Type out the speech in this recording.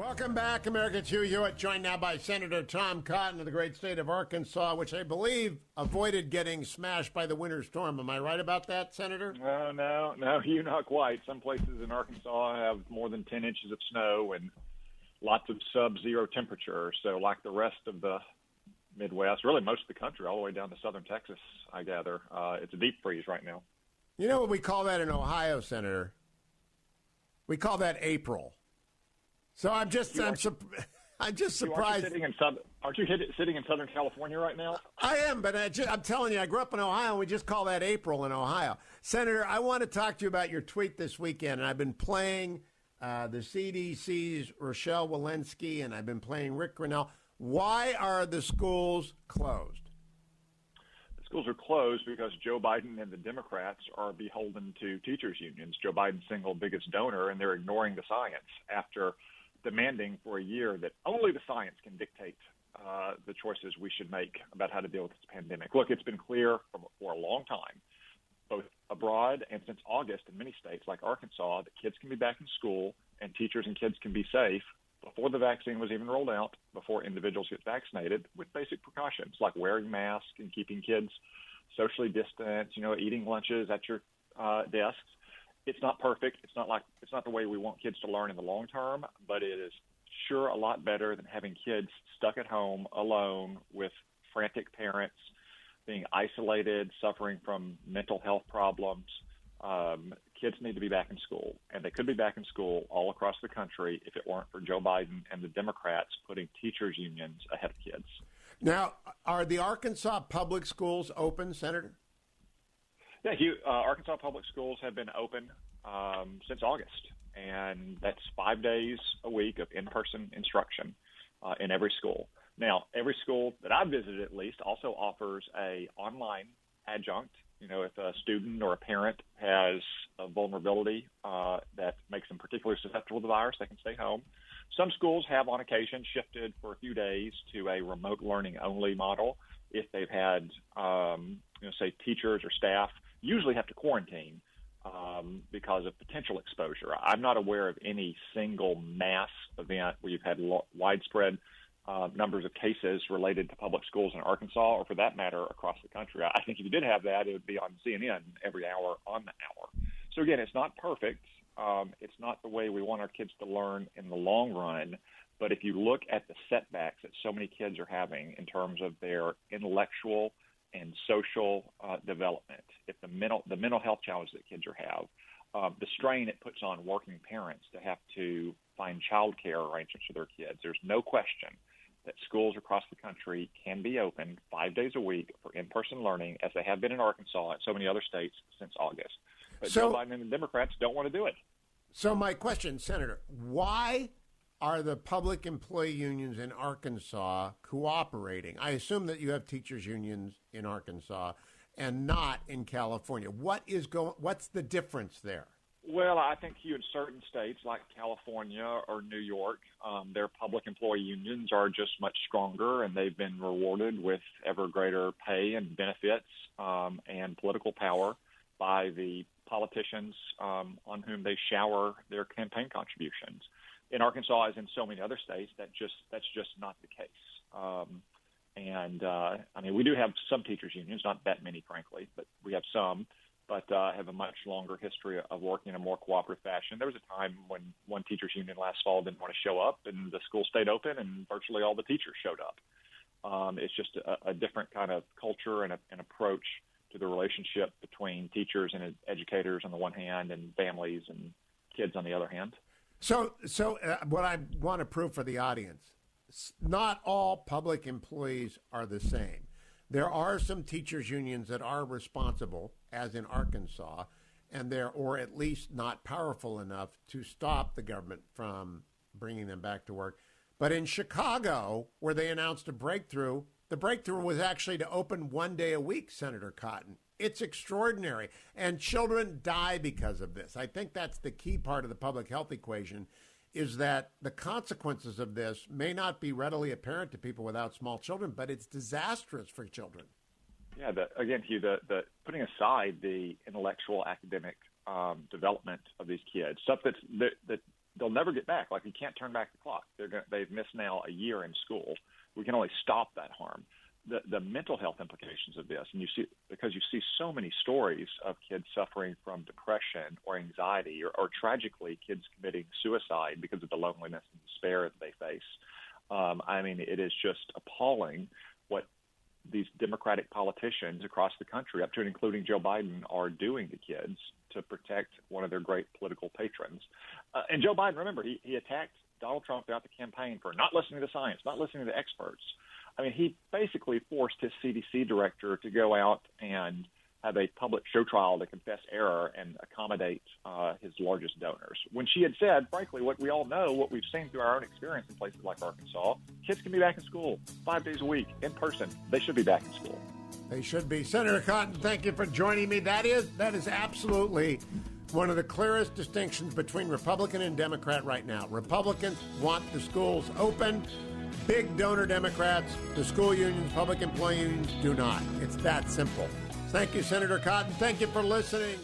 Welcome back, America. It's Hugh Hewitt, joined now by Senator Tom Cotton of the great state of Arkansas, which I believe avoided getting smashed by the winter storm. Am I right about that, Senator? No, Hugh, not quite. Some places in Arkansas have more than 10 inches of snow and lots of sub-zero temperature. So like the rest of the Midwest, really most of the country, all the way down to southern Texas, I gather, it's a deep freeze right now. You know what we call that in Ohio, Senator? We call that April. So I'm just surprised. Aren't you sitting in Southern California right now? I am, but I'm telling you, I grew up in Ohio, and we just call that April in Ohio. Senator, I want to talk to you about your tweet this weekend, and I've been playing the CDC's Rochelle Walensky, and I've been playing Rick Grinnell. Why are the schools closed? Schools are closed because Joe Biden and the Democrats are beholden to teachers' unions. Joe Biden's single biggest donor, and they're ignoring the science after demanding for a year that only the science can dictate the choices we should make about how to deal with this pandemic. Look, it's been clear for a long time, both abroad and since August in many states like Arkansas, that kids can be back in school and teachers and kids can be safe before the vaccine was even rolled out, before individuals get vaccinated, with basic precautions like wearing masks and keeping kids socially distanced, eating lunches at your desks. It's not perfect. It's not the way we want kids to learn in the long term, but it is sure a lot better than having kids stuck at home alone with frantic parents, being isolated, suffering from mental health problems. Kids need to be back in school, and they could be back in school all across the country if it weren't for Joe Biden and the Democrats putting teachers' unions ahead of kids. Now, are the Arkansas public schools open, Senator? Yeah, Hugh, Arkansas public schools have been open since August, and that's 5 days a week of in-person instruction in every school. Now, every school that I've visited at least also offers a online adjunct. If a student or a parent has a vulnerability that makes them particularly susceptible to the virus, they can stay home. Some schools have on occasion shifted for a few days to a remote learning only model if they've had, say, teachers or staff usually have to quarantine because of potential exposure. I'm not aware of any single mass event where you've had widespread numbers of cases related to public schools in Arkansas, or for that matter, across the country. I think if you did have that, it would be on CNN every hour on the hour. So again, it's not perfect. It's not the way we want our kids to learn in the long run. But if you look at the setbacks that so many kids are having in terms of their intellectual and social development, if the mental health challenges that kids have, the strain it puts on working parents to have to find child care arrangements for their kids, there's no question that schools across the country can be open 5 days a week for in-person learning, as they have been in Arkansas and so many other states since August. But Joe Biden and the Democrats don't want to do it. So my question, Senator, why are the public employee unions in Arkansas cooperating? I assume that you have teachers unions in Arkansas and not in California. What's the difference there? Well, I think in certain states like California or New York, their public employee unions are just much stronger, and they've been rewarded with ever greater pay and benefits and political power by the politicians on whom they shower their campaign contributions. In Arkansas, as in so many other states, that's just not the case. We do have some teachers unions, not that many, frankly, but we have some. But have a much longer history of working in a more cooperative fashion. There was a time when one teachers union last fall didn't want to show up, and the school stayed open, and virtually all the teachers showed up. It's just a different kind of culture and an approach to the relationship between teachers and educators on the one hand, and families and kids on the other hand. So what I want to prove for the audience, not all public employees are the same. There are some teachers unions that are responsible, as in Arkansas, and or at least not powerful enough to stop the government from bringing them back to work. But in Chicago, where they announced a breakthrough, the breakthrough was actually to open 1 day a week, Senator Cotton. It's extraordinary. And children die because of this. I think that's the key part of the public health equation, is that the consequences of this may not be readily apparent to people without small children, but it's disastrous for children. Yeah, again, Hugh, the putting aside the intellectual academic development of these kids, stuff that they'll never get back. Like, you can't turn back the clock. They've missed now a year in school. We can only stop that harm. The mental health implications of this, and because you see so many stories of kids suffering from depression or anxiety, or tragically kids committing suicide because of the loneliness and despair that they face. I mean, it is just appalling what these Democratic politicians across the country, up to and including Joe Biden, are doing to kids to protect one of their great political patrons. And Joe Biden, remember, he attacked Donald Trump throughout the campaign for not listening to science, not listening to experts. I mean, he basically forced his CDC director to go out and have a public show trial to confess error and accommodate his largest donors. When she had said, frankly, what we all know, what we've seen through our own experience in places like Arkansas, kids can be back in school 5 days a week in person. They should be back in school. They should be. Senator Cotton, thank you for joining me. That is absolutely one of the clearest distinctions between Republican and Democrat right now. Republicans want the schools open. Big donor Democrats, the school unions, public employee unions do not. It's that simple. Thank you, Senator Cotton. Thank you for listening.